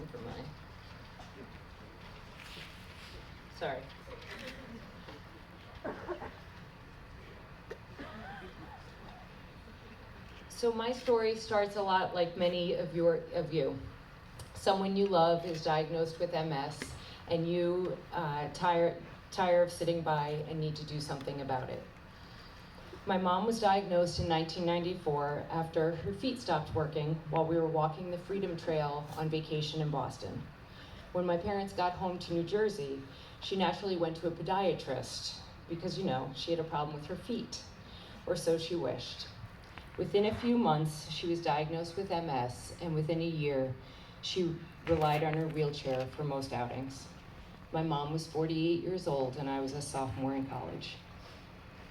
looking for my... Sorry. So my story starts a lot like many of you. Someone you love is diagnosed with MS, and you tire of sitting by and need to do something about it. My mom was diagnosed in 1994 after her feet stopped working while we were walking the Freedom Trail on vacation in Boston. When my parents got home to New Jersey, she naturally went to a podiatrist because, she had a problem with her feet, or so she wished. Within a few months, she was diagnosed with MS, and within a year, she relied on her wheelchair for most outings. My mom was 48 years old, and I was a sophomore in college.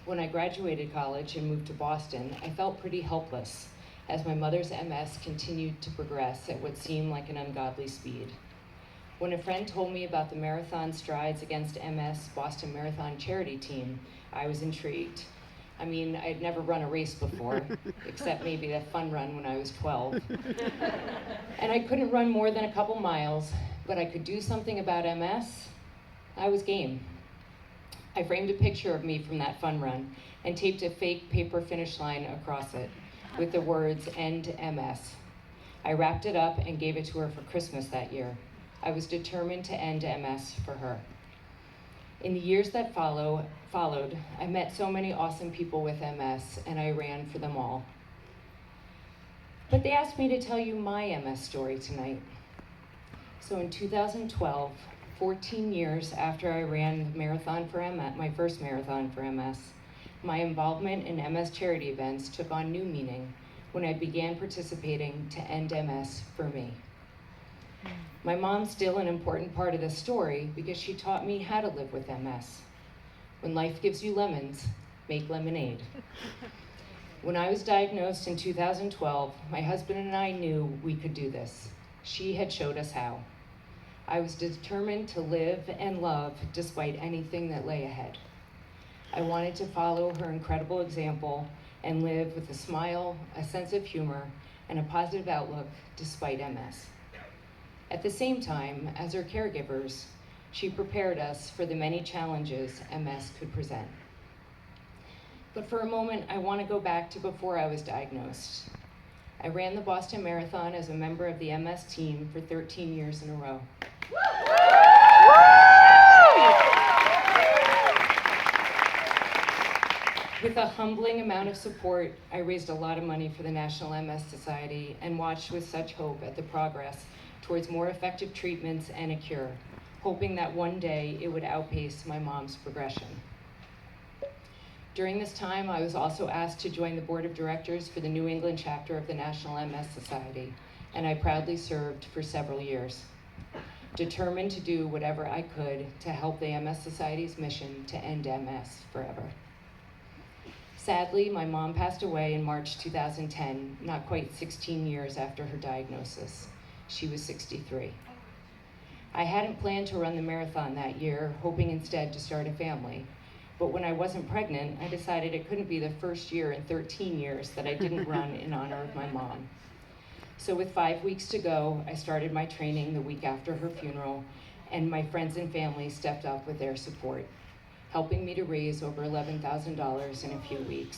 When I graduated college and moved to Boston, I felt pretty helpless as my mother's MS continued to progress at what seemed like an ungodly speed. When a friend told me about the Marathon Strides Against MS Boston Marathon charity team, I was intrigued. I mean, I'd never run a race before, except maybe that fun run when I was 12. And I couldn't run more than a couple miles, but I could do something about MS. I was game. I framed a picture of me from that fun run and taped a fake paper finish line across it with the words "End MS." I wrapped it up and gave it to her for Christmas that year. I was determined to end MS for her. In the years that followed, I met so many awesome people with MS, and I ran for them all. But they asked me to tell you my MS story tonight. So in 2012, 14 years after I ran the marathon for MS, my first marathon for MS, my involvement in MS charity events took on new meaning when I began participating to end MS for me. My mom's still an important part of this story because she taught me how to live with MS. When life gives you lemons, make lemonade. When I was diagnosed in 2012, my husband and I knew we could do this. She had showed us how. I was determined to live and love despite anything that lay ahead. I wanted to follow her incredible example and live with a smile, a sense of humor, and a positive outlook despite MS. At the same time, as her caregivers, she prepared us for the many challenges MS could present. But for a moment, I want to go back to before I was diagnosed. I ran the Boston Marathon as a member of the MS team for 13 years in a row. With a humbling amount of support, I raised a lot of money for the National MS Society and watched with such hope at the progress towards more effective treatments and a cure, hoping that one day it would outpace my mom's progression. During this time, I was also asked to join the board of directors for the New England chapter of the National MS Society, and I proudly served for several years, determined to do whatever I could to help the MS Society's mission to end MS forever. Sadly, my mom passed away in March 2010, not quite 16 years after her diagnosis. She was 63. I hadn't planned to run the marathon that year, hoping instead to start a family. But when I wasn't pregnant, I decided it couldn't be the first year in 13 years that I didn't run in honor of my mom. So with 5 weeks to go, I started my training the week after her funeral, and my friends and family stepped up with their support, helping me to raise over $11,000 in a few weeks.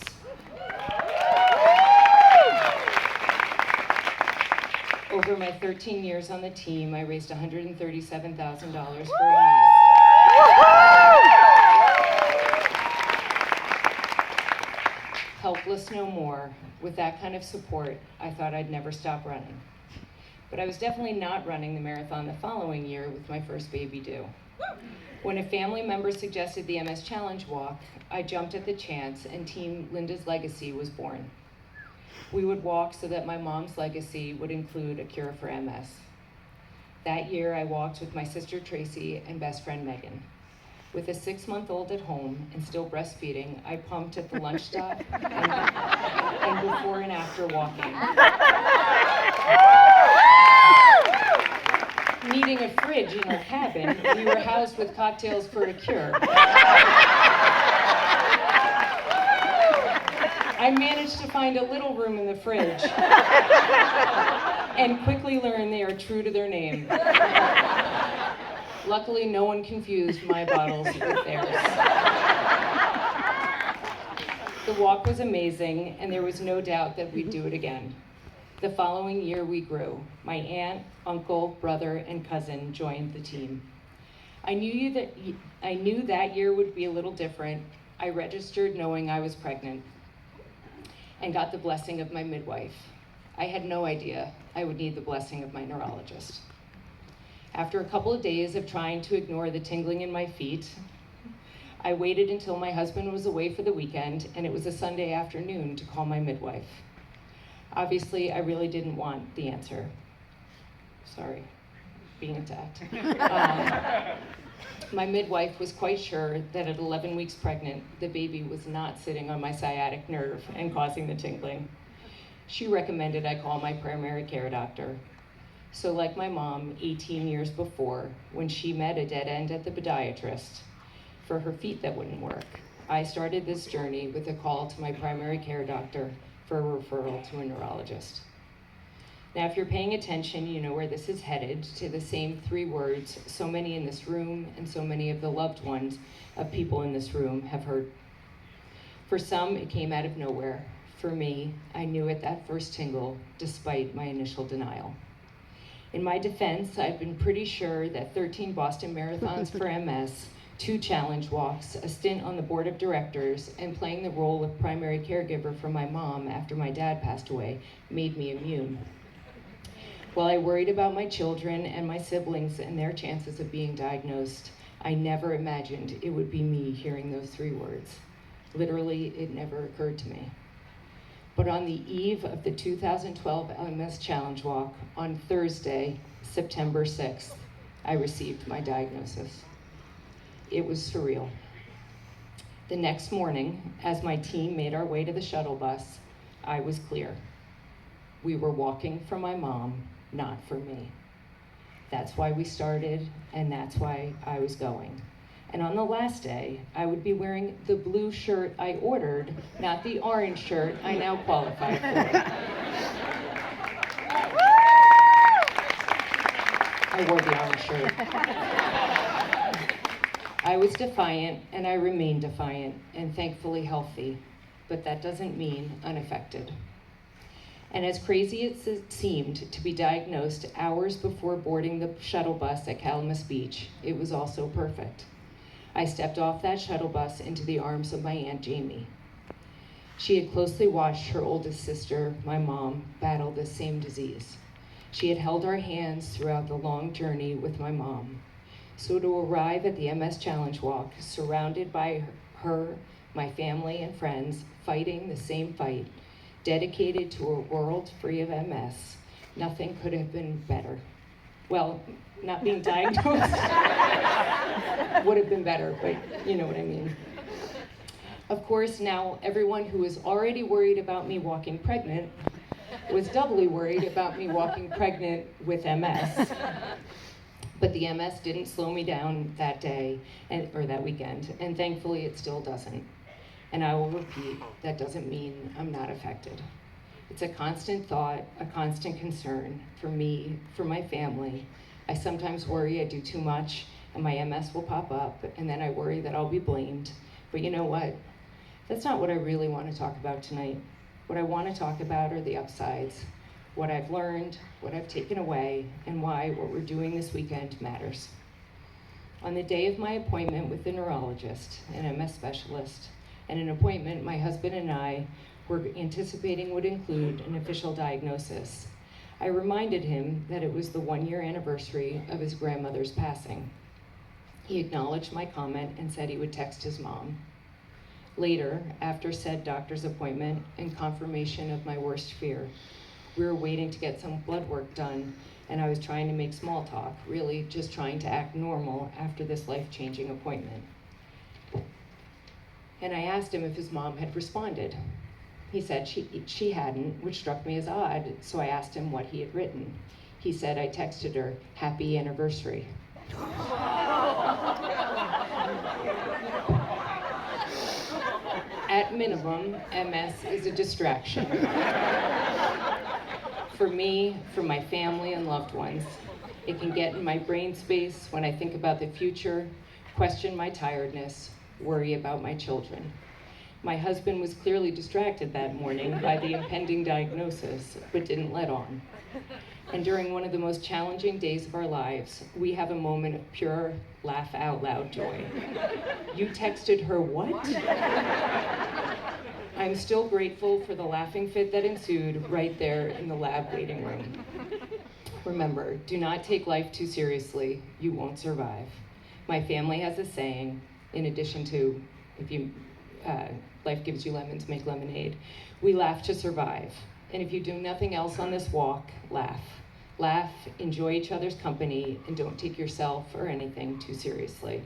Over my 13 years on the team, I raised $137,000 for MS. Helpless no more. With that kind of support, I thought I'd never stop running. But I was definitely not running the marathon the following year with my first baby due. When a family member suggested the MS Challenge Walk, I jumped at the chance, and Team Linda's Legacy was born. We would walk so that my mom's legacy would include a cure for MS. That year, I walked with my sister Tracy and best friend Megan. With a 6-month-old at home and still breastfeeding, I pumped at the lunch stop and before and after walking. Needing a fridge in our cabin, we were housed with cocktails for a cure. I managed to find a little room in the fridge. and quickly learned they are true to their name. Luckily, no one confused my bottles with theirs. The walk was amazing, and there was no doubt that we'd do it again. The following year, we grew. My aunt, uncle, brother, and cousin joined the team. I knew that year would be a little different. I registered knowing I was pregnant and got the blessing of my midwife. I had no idea I would need the blessing of my neurologist. After a couple of days of trying to ignore the tingling in my feet, I waited until my husband was away for the weekend, and it was a Sunday afternoon to call my midwife. Obviously, I really didn't want the answer. Sorry, being attacked. My midwife was quite sure that at 11 weeks pregnant, the baby was not sitting on my sciatic nerve and causing the tingling. She recommended I call my primary care doctor. So like my mom 18 years before, when she met a dead end at the podiatrist for her feet that wouldn't work, I started this journey with a call to my primary care doctor for a referral to a neurologist. Now, if you're paying attention, you know where this is headed, to the same 3 words so many in this room and so many of the loved ones of people in this room have heard. For some, it came out of nowhere. For me, I knew at that first tingle, despite my initial denial. In my defense, I've been pretty sure that 13 Boston Marathons for MS, 2 challenge walks, a stint on the board of directors, and playing the role of primary caregiver for my mom after my dad passed away made me immune. While I worried about my children and my siblings and their chances of being diagnosed, I never imagined it would be me hearing those 3 words. Literally, it never occurred to me. But on the eve of the 2012 MS Challenge Walk, on Thursday, September 6th, I received my diagnosis. It was surreal. The next morning, as my team made our way to the shuttle bus, I was clear. We were walking for my mom, not for me. That's why we started, and that's why I was going. And on the last day, I would be wearing the blue shirt I ordered, not the orange shirt I now qualify for. I wore the orange shirt. I was defiant, and I remain defiant, and thankfully healthy, but that doesn't mean unaffected. And as crazy as it seemed to be diagnosed hours before boarding the shuttle bus at Calamus Beach, it was also perfect. I stepped off that shuttle bus into the arms of my Aunt Jamie. She had closely watched her oldest sister, my mom, battle this same disease. She had held our hands throughout the long journey with my mom. So to arrive at the MS Challenge Walk, surrounded by her, my family and friends, fighting the same fight, dedicated to a world free of MS, nothing could have been better. Well, not being diagnosed would have been better, but you know what I mean. Of course, now everyone who was already worried about me walking pregnant was doubly worried about me walking pregnant with MS. But the MS didn't slow me down that day, or that weekend, and thankfully it still doesn't. And I will repeat, that doesn't mean I'm not affected. It's a constant thought, a constant concern for me, for my family. I sometimes worry I do too much and my MS will pop up, and then I worry that I'll be blamed. But you know what? That's not what I really want to talk about tonight. What I want to talk about are the upsides, what I've learned, what I've taken away, and why what we're doing this weekend matters. On the day of my appointment with the neurologist, an MS specialist, and an appointment my husband and I were anticipating would include an official diagnosis, I reminded him that it was the 1-year anniversary of his grandmother's passing. He acknowledged my comment and said he would text his mom. Later, after said doctor's appointment and confirmation of my worst fear, we were waiting to get some blood work done, and I was trying to make small talk, really just trying to act normal after this life-changing appointment. And I asked him if his mom had responded. He said she hadn't, which struck me as odd, so I asked him what he had written. He said I texted her, "Happy anniversary." At minimum, MS is a distraction. For me, for my family and loved ones. It can get in my brain space when I think about the future, question my tiredness, worry about my children. My husband was clearly distracted that morning by the impending diagnosis, but didn't let on. And during one of the most challenging days of our lives, we have a moment of pure laugh out loud joy. You texted her what? I'm still grateful for the laughing fit that ensued right there in the lab waiting room. Remember, do not take life too seriously. You won't survive. My family has a saying, in addition to, if you life gives you lemons, make lemonade. We laugh to survive. And if you do nothing else on this walk, laugh. Laugh, enjoy each other's company, and don't take yourself or anything too seriously.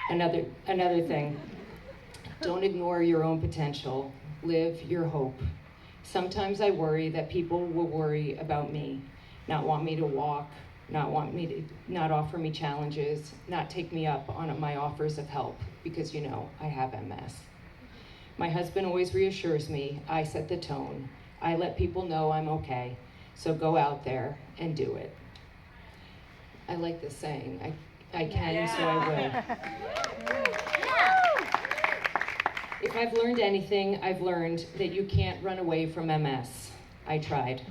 Another thing, don't ignore your own potential. Live your hope. Sometimes I worry that people will worry about me, not want me to walk, not offer me challenges, not take me up on my offers of help, because you know, I have MS. My husband always reassures me, I set the tone. I let people know I'm okay, so go out there and do it. I like this saying, I can, so I will. If I've learned anything, I've learned that you can't run away from MS. I tried.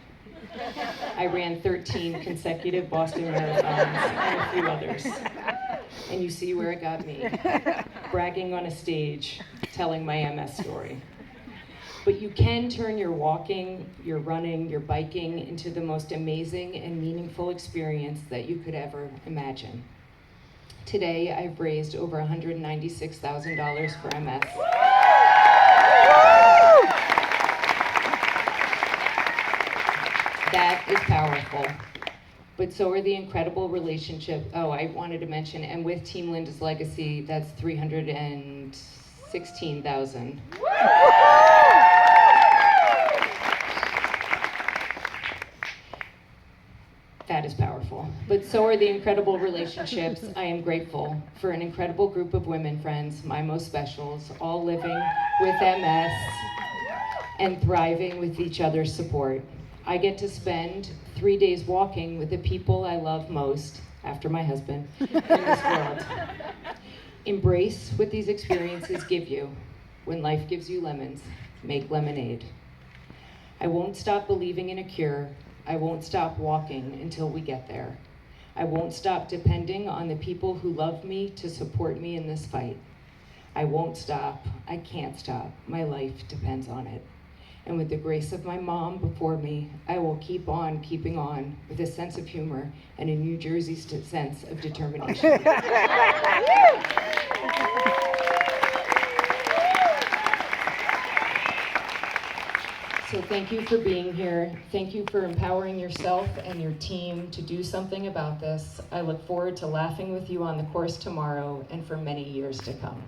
I ran 13 consecutive Boston marathons and a few others. And you see where it got me, bragging on a stage, telling my MS story. But you can turn your walking, your running, your biking into the most amazing and meaningful experience that you could ever imagine. Today, I've raised over $196,000 for MS. That is powerful. But so are the incredible relationship. Oh, I wanted to mention, and with Team Linda's Legacy, that's $316,000. That is powerful. But so are the incredible relationships. I am grateful for an incredible group of women friends, my most specials, all living with MS and thriving with each other's support. I get to spend 3 days walking with the people I love most, after my husband, in this world. Embrace what these experiences give you. When life gives you lemons, make lemonade. I won't stop believing in a cure. I won't stop walking until we get there. I won't stop depending on the people who love me to support me in this fight. I won't stop. I can't stop. My life depends on it. And with the grace of my mom before me, I will keep on keeping on with a sense of humor and a New Jersey sense of determination. So thank you for being here. Thank you for empowering yourself and your team to do something about this. I look forward to laughing with you on the course tomorrow and for many years to come.